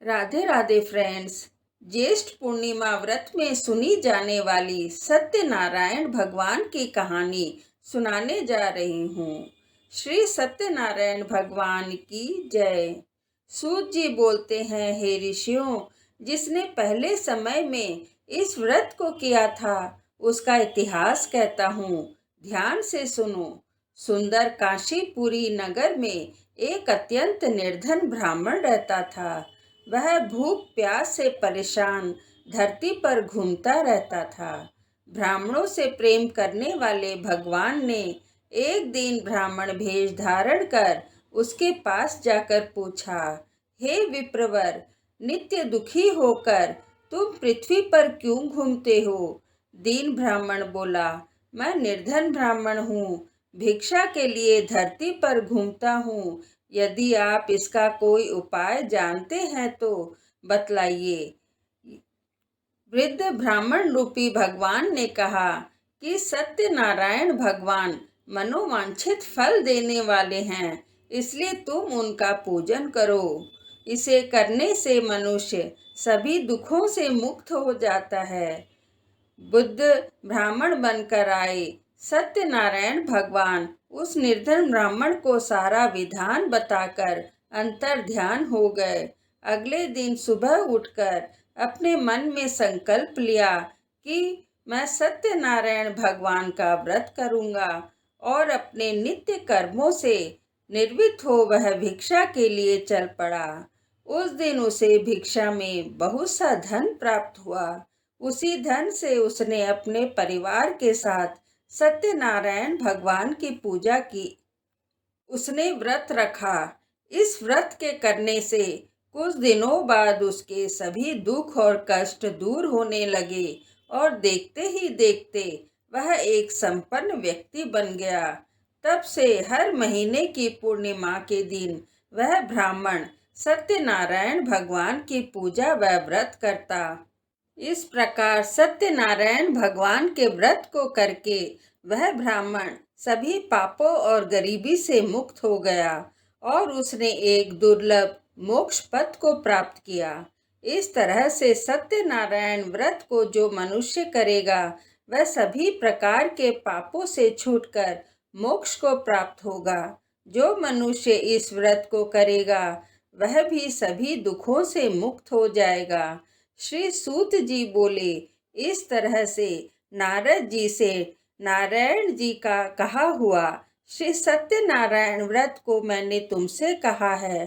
Radhe Radhe friends. ज्येष्ठ पूर्णिमा व्रत में सुनी जाने वाली सत्यनारायण भगवान की कहानी सुनाने जा रही हूँ। श्री सत्यनारायण भगवान की जय। सूत जी बोलते हैं, हे ऋषियों, जिसने पहले समय में इस व्रत को किया था उसका इतिहास कहता हूँ, ध्यान से सुनो। सुंदर काशीपुरी नगर में एक अत्यंत निर्धन ब्राह्मण रहता था। वह भूख प्यास से परेशान धरती पर घूमता रहता था। ब्राह्मणों से प्रेम करने वाले भगवान ने एक दिन ब्राह्मण भेष धारण कर उसके पास जाकर पूछा, हे विप्रवर, नित्य दुखी होकर तुम पृथ्वी पर क्यों घूमते हो? दीन ब्राह्मण बोला, मैं निर्धन ब्राह्मण हूँ, भिक्षा के लिए धरती पर घूमता हूँ। यदि आप इसका कोई उपाय जानते हैं तो बतलाइए। वृद्ध ब्राह्मण रूपी भगवान ने कहा कि सत्यनारायण भगवान मनोवांछित फल देने वाले हैं, इसलिए तुम उनका पूजन करो। इसे करने से मनुष्य सभी दुखों से मुक्त हो जाता है। बुद्ध ब्राह्मण बनकर आए। सत्यनारायण भगवान उस निर्धन ब्राह्मण को सारा विधान बताकर अंतर ध्यान हो गए। अगले दिन सुबह उठकर अपने मन में संकल्प लिया कि मैं सत्यनारायण भगवान का व्रत करूंगा और अपने नित्य कर्मों से निर्वित हो वह भिक्षा के लिए चल पड़ा। उस दिन उसे भिक्षा में बहुत सा धन प्राप्त हुआ। उसी धन से उसने अपने परिवार के साथ सत्यनारायण भगवान की पूजा की। उसने व्रत रखा। इस व्रत के करने से कुछ दिनों बाद उसके सभी दुख और कष्ट दूर होने लगे और देखते ही देखते वह एक संपन्न व्यक्ति बन गया। तब से हर महीने की पूर्णिमा के दिन वह ब्राह्मण सत्यनारायण भगवान की पूजा व व्रत करता। इस प्रकार सत्यनारायण भगवान के व्रत को करके वह ब्राह्मण सभी पापों और गरीबी से मुक्त हो गया और उसने एक दुर्लभ मोक्ष पद को प्राप्त किया। इस तरह से सत्यनारायण व्रत को जो मनुष्य करेगा वह सभी प्रकार के पापों से छूटकर मोक्ष को प्राप्त होगा। जो मनुष्य इस व्रत को करेगा वह भी सभी दुखों से मुक्त हो जाएगा। श्री सूत जी बोले, इस तरह से नारद जी से नारायण जी का कहा हुआ श्री सत्यनारायण व्रत को मैंने तुमसे कहा है।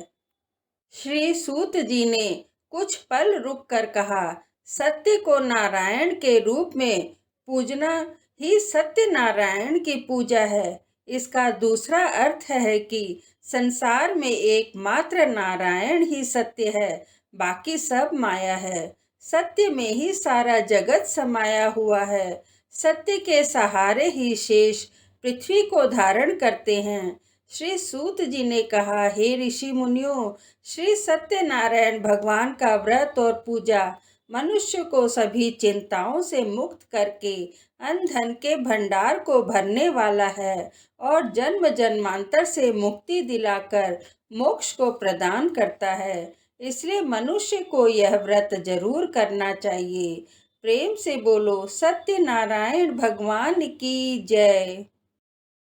श्री सूत जी ने कुछ पल रुक कर कहा, सत्य को नारायण के रूप में पूजना ही सत्यनारायण की पूजा है। इसका दूसरा अर्थ है कि संसार में एकमात्र नारायण ही सत्य है, बाकी सब माया है। सत्य में ही सारा जगत समाया हुआ है। सत्य के सहारे ही शेष पृथ्वी को धारण करते हैं। श्री सूत जी ने कहा, हे ऋषि मुनियों, श्री सत्यनारायण भगवान का व्रत और पूजा मनुष्य को सभी चिंताओं से मुक्त करके अन्न धन के भंडार को भरने वाला है और जन्म जन्मांतर से मुक्ति दिलाकर मोक्ष को प्रदान करता है। इसलिए मनुष्य को यह व्रत जरूर करना चाहिए। प्रेम से बोलो, सत्यनारायण भगवान की जय।